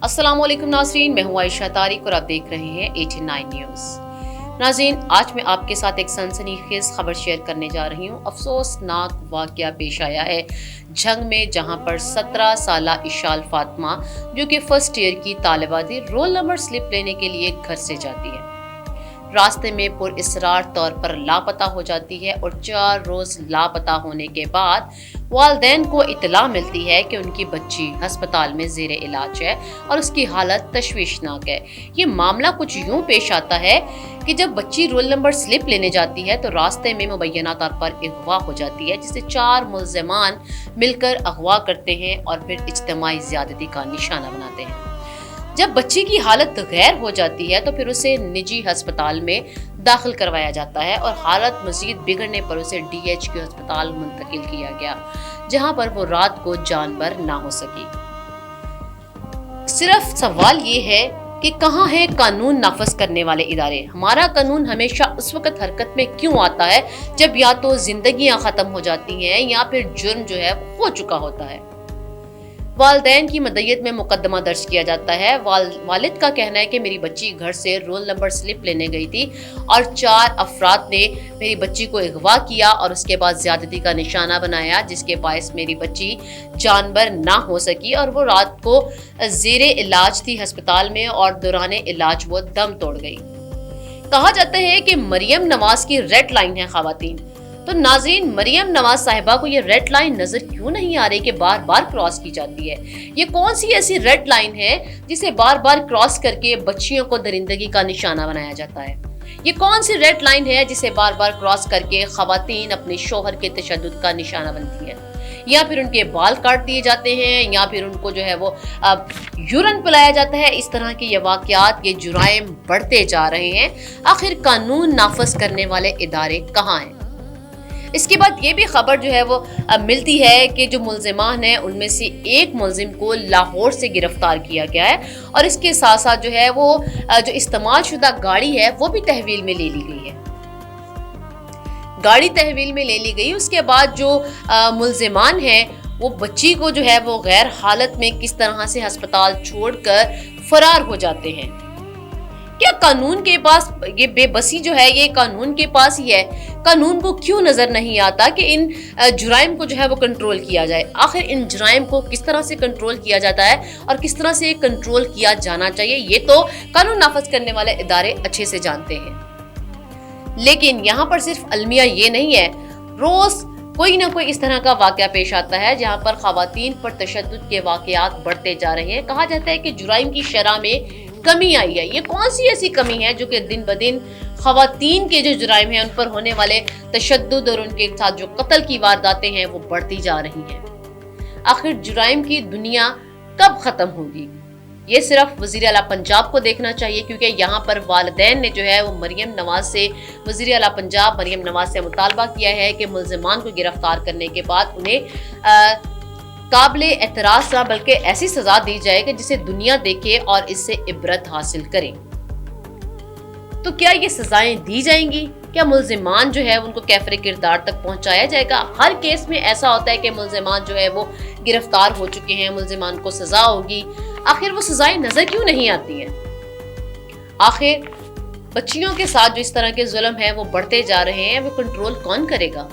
अस्सलाम वालेकुम नाज़रीन, मैं हूँ आयशा तारिक और आप देख रहे हैं 89 न्यूज़। नाज़रीन, आज मैं आपके साथ एक सनसनीखेज खबर शेयर करने जा रही हूँ। अफसोसनाक वाक़या पेश आया है झंग में, जहाँ पर 17 साला इशाल फातिमा जो कि फर्स्ट ईयर की तालिबा थी, रोल नंबर स्लिप लेने के लिए घर से जाती है। रास्ते में पुरअसरार तौर पर लापता हो जाती है और 4 रोज़ लापता होने के बाद वालिदैन को इत्तला मिलती है कि उनकी बच्ची अस्पताल में ज़ेरे इलाज है और उसकी हालत तशवीशनाक है। ये मामला कुछ यूँ पेश आता है कि जब बच्ची रोल नंबर स्लिप लेने जाती है तो रास्ते में मुबैना तौर पर अगवा हो जाती है, जिसे 4 मुल्ज़िमान मिलकर अगवा करते हैं और फिर इज्तिमाई ज़्यादती का निशाना बनाते हैं। जब बच्ची की हालत गैर हो जाती है तो फिर उसे निजी अस्पताल में दाखिल करवाया जाता है और हालत मज़ीद बिगड़ने पर उसे DHQ अस्पताल मुंतकिल किया गया, जहां पर वो रात को जानबर ना हो सकी। सिर्फ सवाल ये है कि कहाँ है कानून नाफज करने वाले इदारे। हमारा कानून हमेशा उस वक्त हरकत में क्यों आता है जब या तो जिंदगियां खत्म हो जाती हैं या फिर जुर्म जो है हो चुका होता है। वालिदैन की मदयत में मुकदमा दर्ज किया जाता है। वालिद का कहना है कि मेरी बच्ची घर से रोल नंबर स्लिप लेने गई थी और 4 अफराद ने मेरी बच्ची को अगवा किया और उसके बाद ज्यादती का निशाना बनाया, जिसके बायस मेरी बच्ची जानबर ना हो सकी और वो रात को ज़ेरे इलाज थी अस्पताल में और दौरान इलाज वो दम तोड़ गई। कहा जाता है कि मरियम नवाज की रेड लाइन है ख़वातीन। तो नाज़रीन, मरियम नवाज साहिबा को ये रेड लाइन नजर क्यों नहीं आ रही कि बार बार क्रॉस की जाती है? ये कौन सी ऐसी रेड लाइन है जिसे बार बार क्रॉस करके बच्चियों को दरिंदगी का निशाना बनाया जाता है? ये कौन सी रेड लाइन है जिसे बार बार क्रॉस करके खवातीन अपने शोहर के तशद्दुद का निशाना बनती है, या फिर उनके बाल काट दिए जाते हैं, या फिर उनको जो है वो यूरन पिलाया जाता है? इस तरह के ये वाक़यात, ये जुराइम बढ़ते जा रहे हैं। आखिर कानून नाफज करने वाले इदारे कहाँ हैं? इसके बाद ये भी खबर जो है वो मिलती है कि जो मुल्ज़िमान हैं उनमें से एक मुल्ज़िम को लाहौर से गिरफ्तार किया गया है और इसके साथ साथ जो है वो जो इस्तेमाल शुदा गाड़ी है वो भी तहवील में ले ली गई है। गाड़ी तहवील में ले ली गई। उसके बाद जो मुल्ज़िमान हैं वो बच्ची को जो है वो गैर हालत में किस तरह से अस्पताल छोड़कर फरार हो जाते हैं। क्या कानून के पास ये बेबसी जो है ये कानून के पास ही है? कानून को क्यों नजर नहीं आता कि इन जुराइम को जो है वो कंट्रोल किया जाए? आखिर इन जुराइम को किस तरह से कंट्रोल किया जाता है और किस तरह से कंट्रोल किया जाना चाहिए, ये तो कानून नाफज करने वाले इदारे अच्छे से जानते हैं। लेकिन यहाँ पर सिर्फ अलमिया ये नहीं है, रोज कोई ना कोई इस तरह का वाक़या पेश आता है जहाँ पर खवातीन पर तशद्दुद के वाक़यात बढ़ते जा रहे हैं। कहा जाता है कि जुराइम की शरह में कमी आई है। ये कौन सी ऐसी कमी है जो कि दिन ब दिन खवातीन के जो जुराइम हैं उन पर होने वाले तशद्दुद और उनके साथ जो कत्ल की वारदातें हैं वो बढ़ती जा रही हैं? आखिर जुराइम की दुनिया कब खत्म होगी? ये सिर्फ वज़ीर आला पंजाब को देखना चाहिए, क्योंकि यहाँ पर वालिदैन ने जो है वो मरियम नवाज से, वज़ीर आला पंजाब मरियम नवाज से मुतालबा किया है कि मुल्ज़िमान को गिरफ्तार करने के बाद उन्हें काबिल एतराज़ ना बल्कि ऐसी सजा दी जाए कि जिसे दुनिया देखे और इससे इबरत हासिल करे। तो क्या ये सजाएं दी जाएंगी? क्या मुल्ज़िमान जो है उनको कैफरे किरदार तक पहुंचाया जाएगा? हर केस में ऐसा होता है कि मुल्ज़िमान जो है वो गिरफ्तार हो चुके हैं, मुल्ज़िमान को सजा होगी। आखिर वो सजाएं नजर क्यों नहीं आती हैं? आखिर बच्चियों के साथ जो इस तरह के जुल्म है वो बढ़ते जा रहे हैं, वो कंट्रोल कौन करेगा?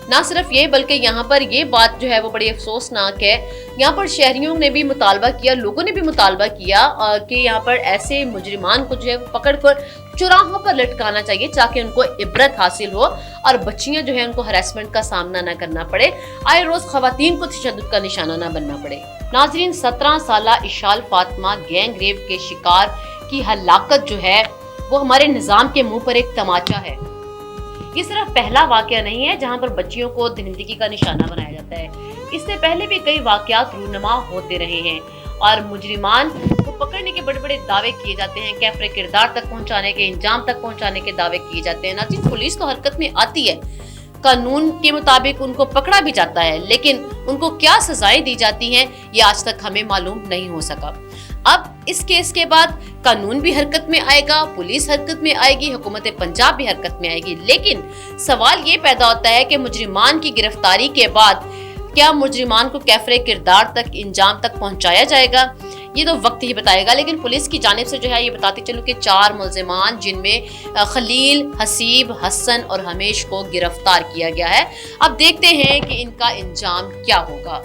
ना सिर्फ ये बल्कि यहाँ पर ये बात जो है वो बड़ी अफसोसनाक है। यहाँ पर शहरियों ने भी मुतालबा किया, लोगों ने भी मुतालबा किया कि यहाँ पर ऐसे मुजरिमान को जो है पकड़ कर चौराहों पर लटकाना चाहिए ताकि उनको इबरत हासिल हो और बच्चियां जो है उनको हरासमेंट का सामना ना करना पड़े, आए रोज खवातीन को तशद्दुद का निशाना ना बनना पड़े। नाजरीन, 17 साला इशाल फातिमा गैंग रेप के शिकार की हलाकत जो है वो हमारे निज़ाम के मुंह पर एक तमाचा है। ये सिर्फ पहला वाकया नहीं है जहां पर बच्चियों को दरिंदगी का निशाना बनाया जाता है। इससे पहले भी कई वाकयात रूनुमा होते रहे हैं और मुजरिमान को पकड़ने के बड़े बड़े दावे किए जाते हैं, कैफरे किरदार तक पहुंचाने के, इंजाम तक पहुंचाने के दावे किए जाते हैं। नाज़रीन, पुलिस तो हरकत में आती है, कानून के मुताबिक उनको पकड़ा भी जाता है, लेकिन उनको क्या सजाएं दी जाती हैं ये आज तक हमें मालूम नहीं हो सका। अब इस केस के बाद कानून भी हरकत में आएगा, पुलिस हरकत में आएगी, हुकूमत पंजाब भी हरकत में आएगी। लेकिन सवाल ये पैदा होता है कि मुजरिमान की गिरफ्तारी के बाद क्या मुजरिमान को कैफरे किरदार तक, इंजाम तक पहुंचाया जाएगा, یہ تو وقت ہی بتائے گا، لیکن پولیس کی جانب سے جو ہے یہ بتاتے چلو کہ 4 ملزمان جن میں خلیل، حسیب، حسن اور ہمیش کو گرفتار کیا گیا ہے۔ اب دیکھتے ہیں کہ ان کا انجام کیا ہوگا۔